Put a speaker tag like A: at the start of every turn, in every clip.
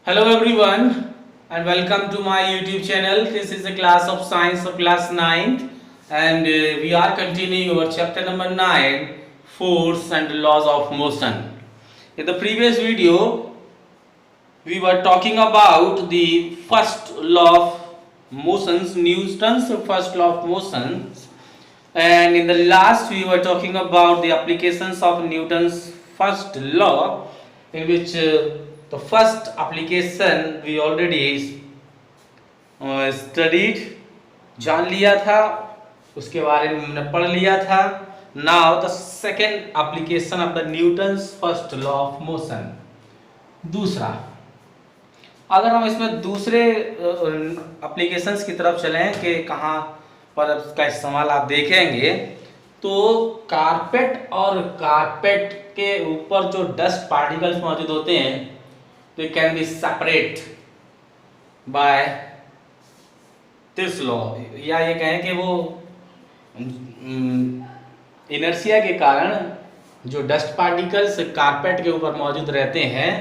A: Hello everyone and welcome to my YouTube channel. This is a class of science of class 9th and we are continuing our chapter number 9, force and laws of motion. In the previous video we were talking about the first law of motions, Newton's first law of motions, and in the last we were talking about the applications of Newton's first law, in which the first application we already studied जान लिया था, उसके बारे में हमने पढ़ लिया था. Now the second application of the Newton's first law of motion. दूसरा, अगर हम इसमें दूसरे एप्लीकेशंस की तरफ चलें कि कहाँ पर इसका इस्तेमाल आप देखेंगे, तो कारपेट और कारपेट के ऊपर जो डस्ट पार्टिकल्स मौजूद होते हैं, they can be separate by this law, या ये कहें कि वो इनर्शिया के कारण जो डस्ट पार्टिकल्स कारपेट के ऊपर मौजूद रहते हैं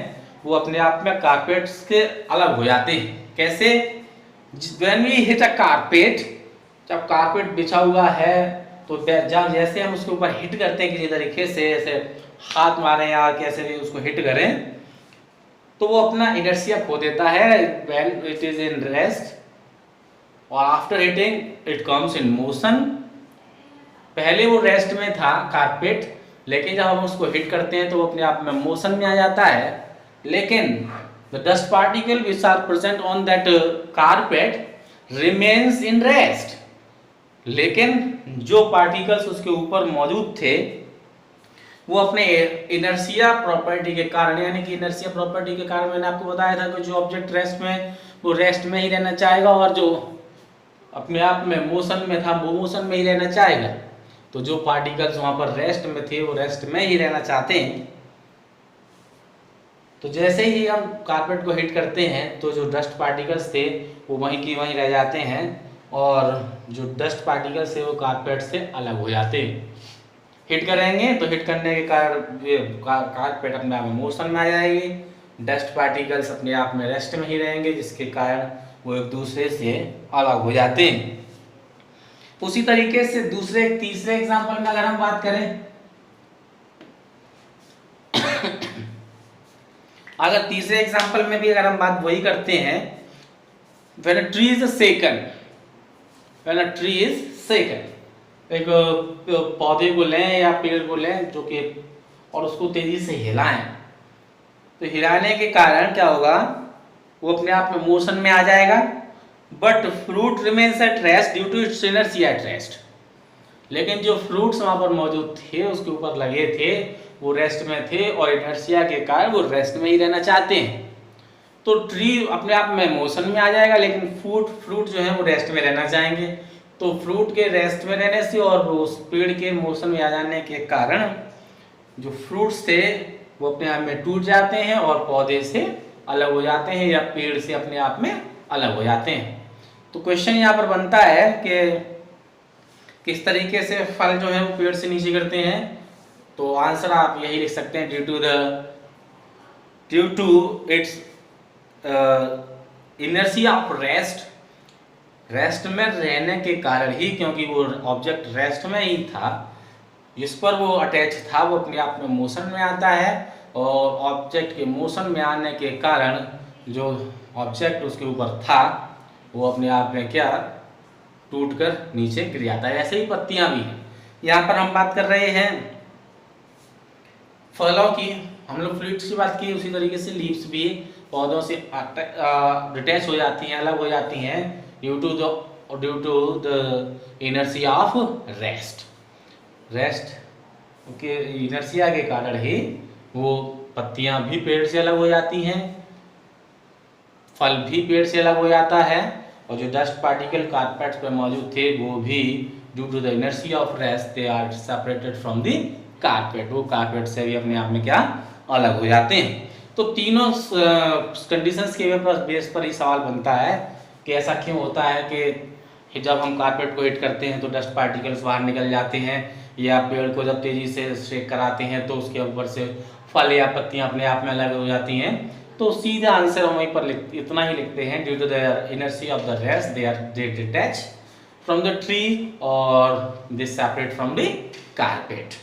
A: वो अपने आप में कारपेट से अलग हो जाते हैं. कैसे? when we hit a carpet, जब कारपेट बिछा हुआ है तो जब जैसे हम उसके ऊपर हिट करते हैं किसी तरीके से, ऐसे हाथ मारें या कैसे भी उसको हिट करें, तो वो अपना इनर्शिया खो देता है when it is in rest, और after hitting it comes in motion. पहले वो रेस्ट में था कारपेट, लेकिन जब हम उसको हिट करते हैं तो वो अपने आप में मोशन में आ जाता है. लेकिन the dust particle which are present on that carpet remains in rest. लेकिन जो पार्टिकल्स उसके ऊपर मौजूद थे वो अपने इनर्शिया प्रॉपर्टी के कारण, यानी कि इनर्शिया प्रॉपर्टी के कारण मैंने आपको बताया था कि जो ऑब्जेक्ट रेस्ट में, वो रेस्ट में ही रहना चाहेगा, और जो अपने आप में मोशन में था वो मोशन में ही रहना चाहेगा. तो जो पार्टिकल्स वहां पर रेस्ट में थे वो रेस्ट में ही रहना चाहते हैं. तो जैसे ही हम कारपेट को हिट करते हैं तो जो डस्ट पार्टिकल्स थे वो वहीं की वहीं रह जाते हैं, और जो डस्ट पार्टिकल्स थे वो कारपेट से अलग हो जाते हैं. हिट करेंगे तो हिट करने के कारण कारपेट अपने आप में मोशन में आ जाएगी, डस्ट पार्टिकल्स अपने आप में रेस्ट में ही रहेंगे, जिसके कारण वो एक दूसरे से अलग हो जाते हैं. उसी तरीके से तीसरे एग्जांपल में अगर हम बात करें, अगर तीसरे एग्जांपल में भी अगर हम बात वही करते हैं, when a tree is shaken, एक पौधे को लें या पेड़ को लें जो कि, और उसको तेजी से हिलाएं, तो हिलाने के कारण क्या होगा, वो अपने आप में मोशन में आ जाएगा. But fruit remains at rest due to its inertia at rest. लेकिन जो फ्रूट्स वहां पर मौजूद थे, उसके ऊपर लगे थे, वो रेस्ट में थे, और इनर्शिया के कारण वो रेस्ट में ही रहना चाहते हैं. तो ट्री अपने आप में मोशन में आ जाएगा, लेकिन फ्रूट जो है वो रेस्ट में रहना चाहेंगे. तो फ्रूट के रेस्ट में रहने से और उस पेड़ के मोशन में आ जाने के कारण जो फ्रूट्स थे वो अपने आप में टूट जाते हैं और पौधे से अलग हो जाते हैं, या पेड़ से अपने आप में अलग हो जाते हैं. तो क्वेश्चन यहाँ पर बनता है कि किस तरीके से फल जो है वो पेड़ से नीचे गिरते हैं. तो आंसर आप यही लिख सकते हैं, due to its inertia of rest में रहने के कारण ही, क्योंकि वो ऑब्जेक्ट रेस्ट में ही था, जिस पर वो अटैच था, वो अपने आप में मोशन में आता है, और ऑब्जेक्ट के मोशन में आने के कारण जो ऑब्जेक्ट उसके ऊपर था वो अपने आप में क्या, टूटकर नीचे गिर जाता है. ऐसे ही पत्तियां भी हैं. यहाँ पर हम बात कर रहे हैं फलों की, हम लोग फ्रूट्स की बात की, उसी तरीके से लीव्स भी पौधों से डिटैच हो जाती हैं, अलग हो जाती हैं, due to the inertia of rest के इनर्शिया के कारण ही वो पत्तियां भी पेड़ से अलग हो जाती हैं, फल भी पेड़ से अलग हो जाता है, और जो डस्ट पार्टिकल कारपेट पर मौजूद थे वो भी due to the inertia of rest they are separated from the carpet, वो कारपेट से भी अपने आप में क्या, अलग हो जाते हैं. तो तीनों कंडीशंस के बेस पर ही सवाल बनता है कि ऐसा क्यों होता है कि जब हम कारपेट को हिट करते हैं तो डस्ट पार्टिकल्स बाहर निकल जाते हैं, या पेड़ को जब तेजी से शेक कराते हैं तो उसके ऊपर से फल या पत्तियां अपने आप में अलग हो जाती हैं. तो सीधा आंसर हम वहीं पर इतना ही लिखते हैं, due to the inertia of the rest they detach from the tree और they separate from the carpet.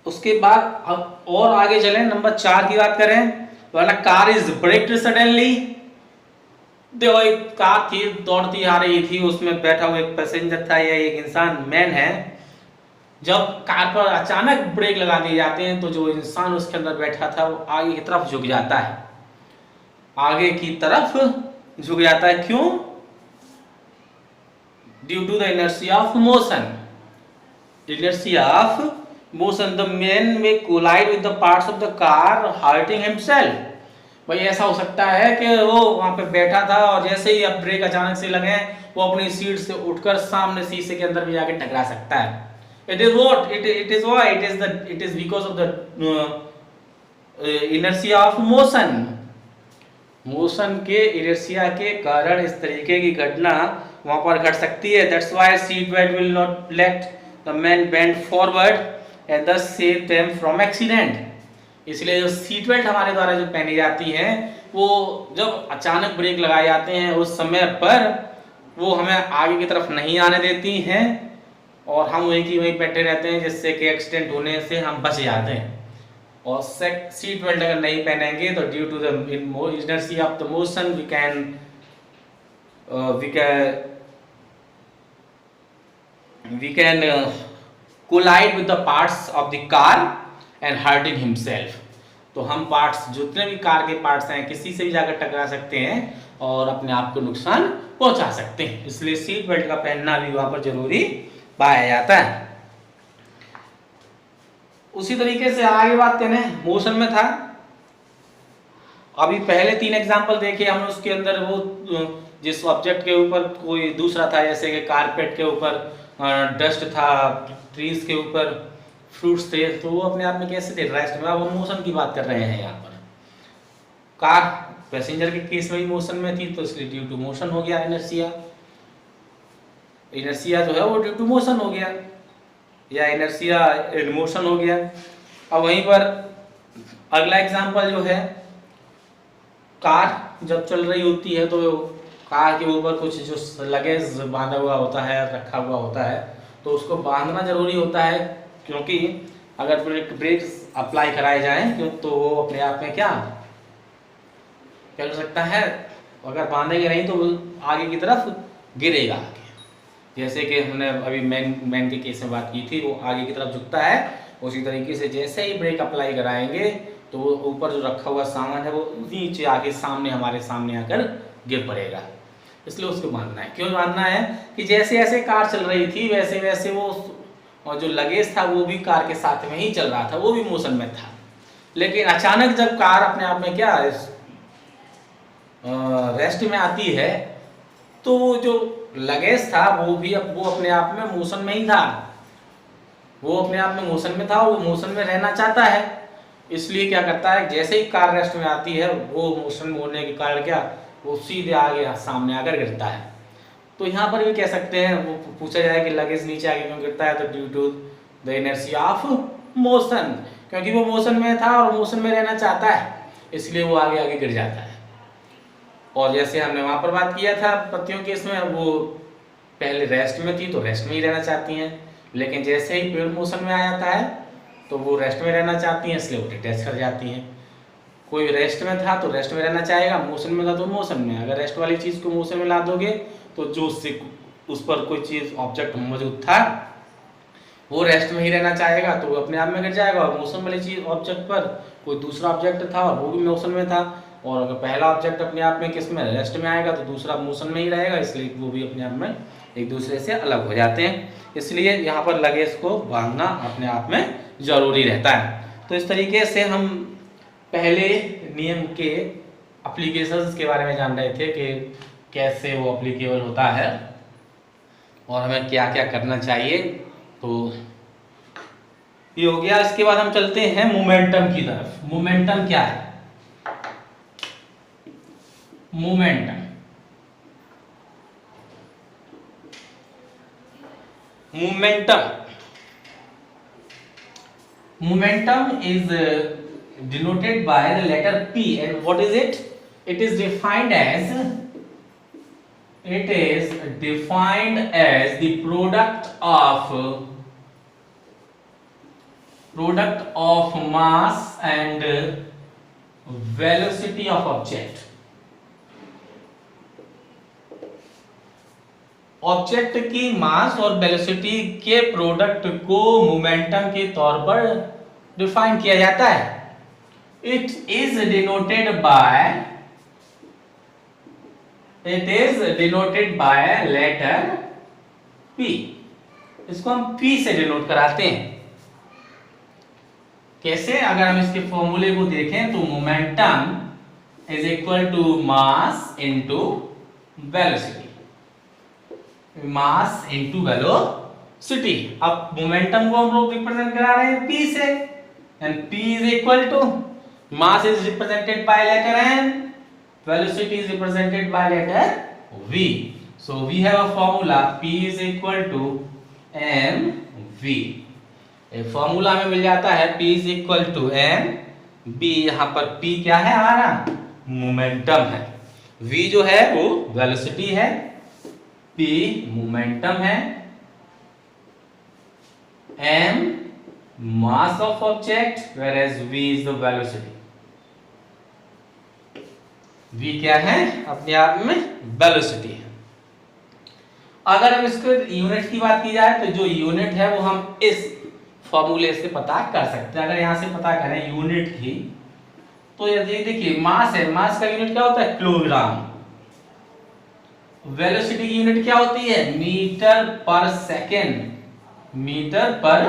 A: उसके बाद अब और आगे चलें, नंबर 4 की बात करें, वाला कार इज ब्रेक्ड सडनली। देखो एक कार थी, दौड़ती आ रही थी, उसमें बैठा हुआ एक पैसेंजर था या एक इंसान मैन है। जब कार पर अचानक ब्रेक लगा दिए जाते हैं तो जो इंसान उसके अंदर बैठा था वो आगे की तरफ झुक जाता है, आगे की तरफ झुक जाता है। क्यों? Due to the inertia of motion. Inertia of motion, the man में collide with the parts of the car hurting himself. भाई ऐसा हो सकता है कि वो वहां पे बैठा था और जैसे ही अब ब्रेक अचानक से लगे वो अपनी सीट से उठकर सामने शीशे के अंदर भी जाके टकरा सकता है। It is what? It is why? It is because of the inertia of motion. Motion के इनर्शिया के कारण इस तरीके की घटना वहां पर घट सकती है। That's why seat belt will not let the man bend forward and thus save them from accident. इसलिए जो सीट बेल्ट हमारे द्वारा जो पहनी जाती है वो जब अचानक ब्रेक लगाए जाते हैं उस समय पर वो हमें आगे की तरफ नहीं आने देती हैं और हम वहीं की वहीं बैठे रहते हैं, जिससे कि एक्सीडेंट होने से हम बच जाते हैं। और सीट बेल्ट अगर नहीं पहनेंगे तो due to the inertia of the motion we can collide with the parts of the car and hurting himself. तो हम पार्ट्स, जितने भी कार के पार्ट्स हैं, किसी से भी जाकर टकरा सकते हैं और अपने आप को नुकसान पहुंचा सकते हैं। इसलिए सीट बेल्ट का पहनना भी वहां पर जरूरी पाया जाता है। उसी तरीके से आगे बात करें, मोशन में था, अभी पहले 3 एग्जांपल देखे हमने, उसके अंदर वो जिस ऑब्जेक्ट के ऊपर कोई दूसरा था, जैसे कि कारपेट के ऊपर डस्ट था, ट्रीज के ऊपर फ्रूट्स थे, तो वो अपने आप में कैसे थे, रेस्ट में। अब हम मोशन की बात कर रहे हैं यहाँ पर। कार पैसेंजर के केस में भी मोशन में थी, तो इसलिए ड्यू टू मोशन हो गया इनर्शिया। इनर्शिया जो है वो ड्यू टू मोशन हो गया या इनर्शिया इन मोशन हो गया। अब वहीं पर अगला एग्जांपल जो है, कार जब चल रही होती है तो कार के ऊपर कुछ जो लगेज बांधा हुआ होता है, रखा हुआ होता है, तो उसको बांधना जरूरी होता है, क्योंकि अगर ब्रेक्स अप्लाई कराए जाएं क्यों तो वो अपने आप में क्या कर सकता है, अगर बांधेंगे नहीं तो वो आगे की तरफ गिरेगा। जैसे कि हमने अभी मैन के केस में बात की थी, वो आगे की तरफ झुकता है, उसी तरीके से जैसे ही ब्रेक अप्लाई कराएंगे तो वो ऊपर जो रखा हुआ सामान है वो नीचे आके सामने हमारे सामने आकर गिर पड़ेगा। इसलिए उसको बांधना है। क्यों बांधना है कि जैसे जैसे कार चल रही थी वैसे वैसे वो और जो लगेज था वो भी कार के साथ में ही चल रहा था, वो भी मोशन में था। लेकिन अचानक जब कार अपने आप में क्या रेस्ट में आती है तो वो जो लगेज था वो अपने आप में मोशन में ही था, वो अपने आप में मोशन में था, वो मोशन में रहना चाहता है। इसलिए क्या करता है, जैसे ही कार रेस्ट में आती है वो मोशन में होने के कारण क्या वो सीधे आगे सामने आकर गिरता है। तो यहाँ पर भी कह सकते हैं, वो पूछा जाए कि लगेज नीचे आगे क्यों गिरता है, तो due to the inertia of motion, क्योंकि वो मोशन में था और मोशन में रहना चाहता है, इसलिए वो आगे आगे गिर जाता है। और जैसे हमने वहां पर बात किया था पत्तियों के इसमें, वो पहले रेस्ट में थी तो रेस्ट में ही रहना चाहती हैं, लेकिन जैसे ही पेड़ मोशन में आ जाता है तो वो रेस्ट में रहना चाहती हैं, इसलिए वो डिटैच कर जाती हैं। कोई रेस्ट में था तो रेस्ट में रहना चाहेगा, मोशन में था तो मोशन में। अगर रेस्ट वाली चीज़ को मोशन में ला दोगे तो जो उस पर कोई चीज़ ऑब्जेक्ट मौजूद था वो रेस्ट में ही रहना चाहेगा तो वो अपने आप में गिर जाएगा। और मोशन वाली चीज़ ऑब्जेक्ट पर कोई दूसरा ऑब्जेक्ट था और वो भी मोशन में था, और अगर पहला ऑब्जेक्ट अपने आप में किस में रेस्ट में आएगा तो दूसरा मोशन में ही रहेगा, इसलिए वो भी अपने आप में एक दूसरे से अलग हो जाते हैं। इसलिए यहाँ पर लगेज को बांधना अपने आप में जरूरी रहता है। तो इस तरीके से हम पहले नियम के एप्लीकेशंस के बारे में जान रहे थे कि कैसे वो एप्लीकेबल होता है और हमें क्या क्या करना चाहिए। तो ये हो गया। इसके बाद हम चलते हैं मोमेंटम की तरफ। मोमेंटम क्या है? Momentum momentum is denoted by the letter P, and what is it? It is defined as the product of mass and velocity of object. Object की मास और वेलोसिटी के प्रोडक्ट को मोमेंटम के तौर पर डिफाइन किया जाता है. It is denoted by letter P. इसको हम P से डिनोट कराते हैं. कैसे? अगर हम इसके फॉर्मूले को देखें तो momentum is equal to mass into velocity. Mass into velocity. अब मोमेंटम को हम लोग रिप्रेजेंट करा रहे हैं P से, and P is equal to mass is represented by letter M, velocity is represented by letter V. So we have a formula P is equal to mv. एक formula हमें मिल जाता है P is equal to mv. यहाँ पर P क्या है हमारा? Momentum है. V जो है वो वेलोसिटी है, P मोमेंटम है, m mass of object whereas V is the velocity. V क्या है? अपने आप में वेलोसिटी है. अगर हम इसको यूनिट की बात की जाए तो जो यूनिट है वो हम इस फॉर्मूले से पता कर सकते हैं. अगर यहां से पता करें यूनिट की तो यदि देखिए मास है, मास का यूनिट क्या होता है? किलोग्राम. वेलोसिटी की यूनिट क्या होती है? Metre per second. मीटर पर,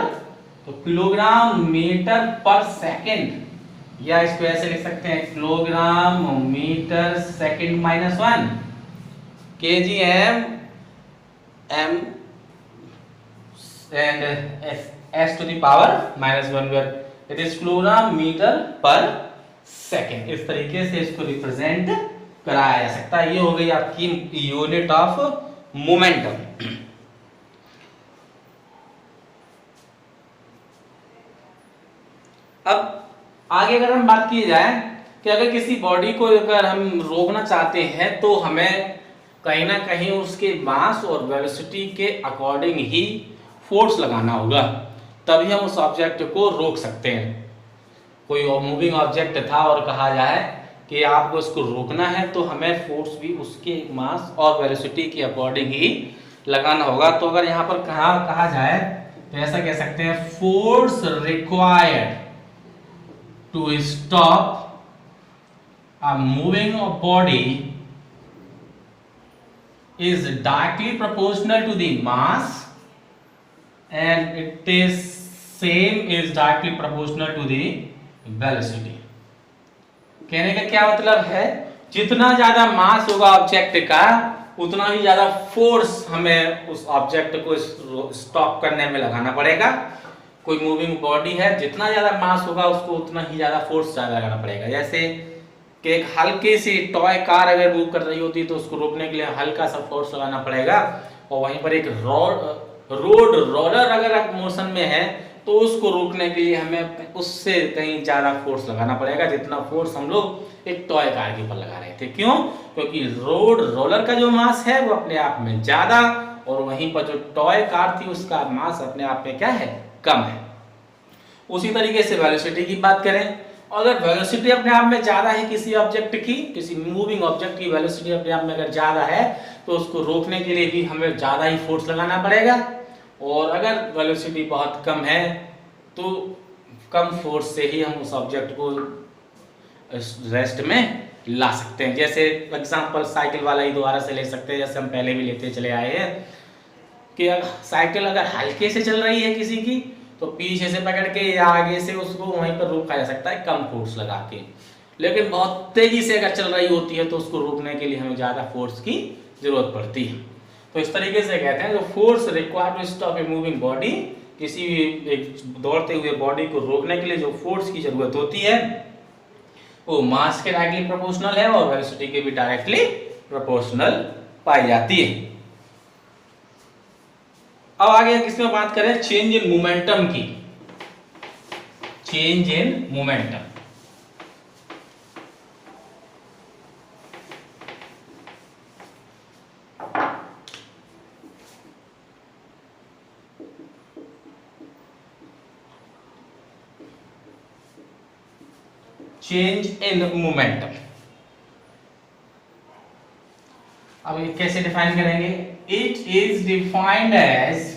A: तो किलोग्राम मीटर पर सेकेंड, या इसको ऐसे लिख सकते हैं kilogram metre second minus 1, KG M M and S to the power -1, where it is kilogram metre per second. इस तरीके से इसको रिप्रेजेंट कराया जा सकता है. ये हो गई आपकी यूनिट ऑफ मोमेंटम. अब आगे अगर हम बात की जाए कि अगर किसी बॉडी को अगर हम रोकना चाहते हैं तो हमें कहीं ना कहीं उसके मास और वेलोसिटी के अकॉर्डिंग ही फोर्स लगाना होगा, तभी हम उस ऑब्जेक्ट को रोक सकते हैं. कोई मूविंग ऑब्जेक्ट था और कहा जाए कि आपको उसको रोकना है तो हमें फोर्स भी उसके मास और वेलोसिटी के अकॉर्डिंग ही लगाना होगा. तो अगर यहाँ पर कहा जाए तो ऐसा कह सकते हैं force required to stop a moving body is directly proportional to the mass and it is same is directly proportional to the velocity. कहने का क्या मतलब है? जितना ज्यादा मास होगा ऑब्जेक्ट का उतना ही ज्यादा फोर्स हमें उस ऑब्जेक्ट को स्टॉप करने में लगाना पड़ेगा. कोई मूविंग बॉडी है, जितना ज्यादा मास होगा उसको उतना ही ज्यादा फोर्स ज्यादा लगाना पड़ेगा. जैसे कि एक हल्की सी टॉय कार अगर मूव कर रही होती है तो उसको रोकने के लिए हल्का सा फोर्स लगाना पड़ेगा, और वहीं पर एक रोड रोलर अगर मोशन में है तो उसको रोकने के लिए हमें उससे कहीं ज्यादा फोर्स लगाना पड़ेगा जितना फोर्स हम लोग एक टॉय कार के ऊपर लगा रहे थे. क्यों? क्योंकि रोड रोलर का जो मास है वो अपने आप में ज्यादा, और वहीं पर जो टॉय कार थी उसका मास अपने आप में क्या है? कम है. उसी तरीके से वेलोसिटी की बात करें, अगर वेलोसिटी अपने आप में ज्यादा है किसी ऑब्जेक्ट की, किसी मूविंग ऑब्जेक्ट की वेलोसिटी अपने आप में अगर ज्यादा है तो उसको रोकने के लिए भी हमें ज्यादा ही फोर्स लगाना पड़ेगा. और अगर वेलोसिटी बहुत कम है तो कम फोर्स से ही हम उस ऑब्जेक्ट को रेस्ट में ला सकते हैं. जैसे एग्जांपल साइकिल वाला ही दोबारा से ले सकते हैं, जैसे हम पहले भी लेते चले आए हैं कि साइकिल अगर हल्के से चल रही है किसी की तो पीछे से पकड़ के या आगे से उसको वहीं पर रोका जा सकता है कम फोर्स लगा के. लेकिन बहुत तेजी से अगर चल रही होती है तो उसको रोकने के लिए हमें ज्यादा फोर्स की जरूरत पड़ती है. तो इस तरीके से कहते हैं जो force required to stop a moving body, किसी भी एक दौड़ते हुए बॉडी को रोकने के लिए जो फोर्स की जरूरत होती है वो मास के डायरेक्टली प्रोपोर्शनल है और वेलोसिटी के भी डायरेक्टली प्रोपोर्शनल पाई जाती है. अब आगे किसमें बात करें? चेंज इन मोमेंटम की. Change in momentum. Change in momentum. अब ये कैसे डिफाइन करेंगे? It is defined as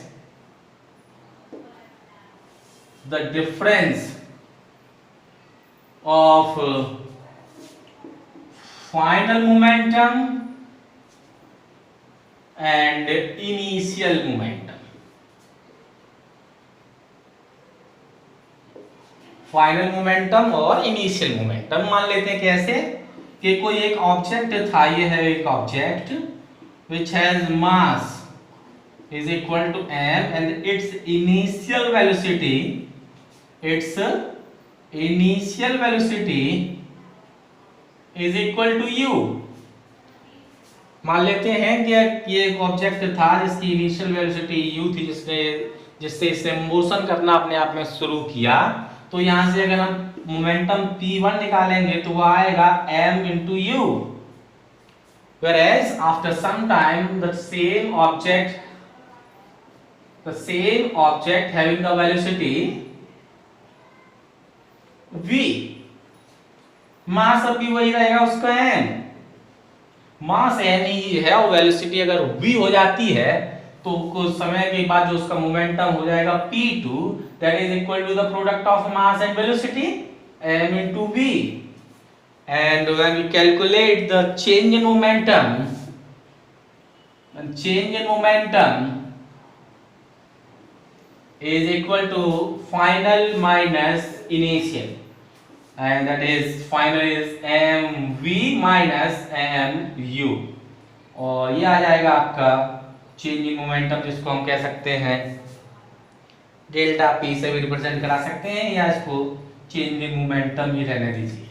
A: the difference of final momentum and initial momentum. Final momentum और इनिशियल मोमेंटम मान लेते हैं कैसे कि कोई एक ऑब्जेक्ट था, ये है एक object which has mass is equal to m and its initial velocity is equal to u। मान लेते हैं कि ये एक ऑब्जेक्ट था जिसकी इनिशियल वेलोसिटी u थी, जिससे इसे मोशन करना अपने आप में शुरू किया। तो यहां से अगर हम मोमेंटम p1 निकालेंगे तो वो आएगा m into u। Whereas after some time the same object having the velocity v, मास अब भी वही रहेगा उसका m, मास m ही है और वेलोसिटी अगर v हो जाती है तो कुछ समय के बाद जो उसका मोमेंटम हो जाएगा p2, that is equal to the product of mass and velocity m into v। And when we calculate the change in momentum, is equal to final minus initial, and that is final is mv minus mu, और ये आ जाएगा आपका change in momentum, जिसको हम कह सकते हैं delta P से भी रिप्रेजेंट करा सकते हैं, या इसको चेंज इन मोमेंटम ही रहने दीजिए,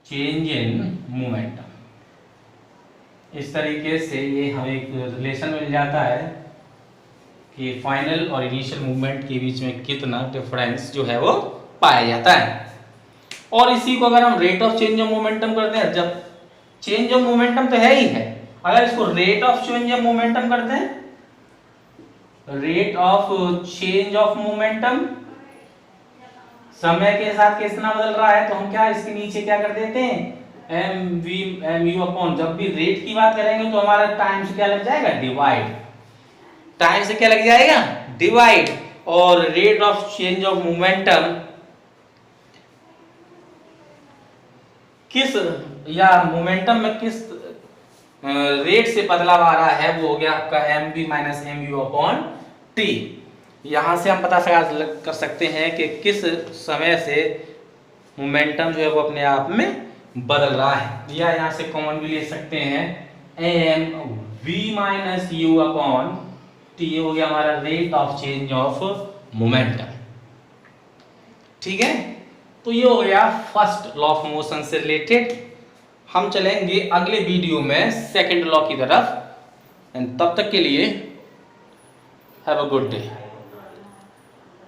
A: चेंज इन मोमेंटम। इस तरीके से ये हमें एक रिलेशन मिल जाता है कि फाइनल और इनिशियल मूवमेंट के बीच में कितना डिफरेंस जो है वो पाया जाता है। और इसी को अगर हम rate of change of momentum करते हैं, जब चेंज ऑफ मोमेंटम तो है ही है, अगर इसको rate of change of momentum करते हैं, rate of change of momentum, समय के साथ कितना बदल रहा है, तो हम क्या इसके नीचे क्या कर देते हैं mu अपॉन, जब भी रेट की बात करेंगे तो हमारा टाइम से क्या लग जाएगा डिवाइड, टाइम से क्या लग जाएगा डिवाइड, और rate of change of momentum किस या मोमेंटम में किस रेट से बदलाव आ रहा है, वो हो गया आपका mv minus mu upon t। यहां से हम पता कर सकते हैं कि किस समय से मोमेंटम जो है वो अपने आप में बदल रहा है, या यहां से कॉमन भी ले सकते हैं mv minus u upon t, हो गया हमारा rate of change of momentum. ठीक है, तो ये हो गया फर्स्ट लॉ ऑफ मोशन से रिलेटेड। हम चलेंगे अगले वीडियो में सेकंड लॉ की तरफ, एंड तब तक के लिए हैव अ गुड डे।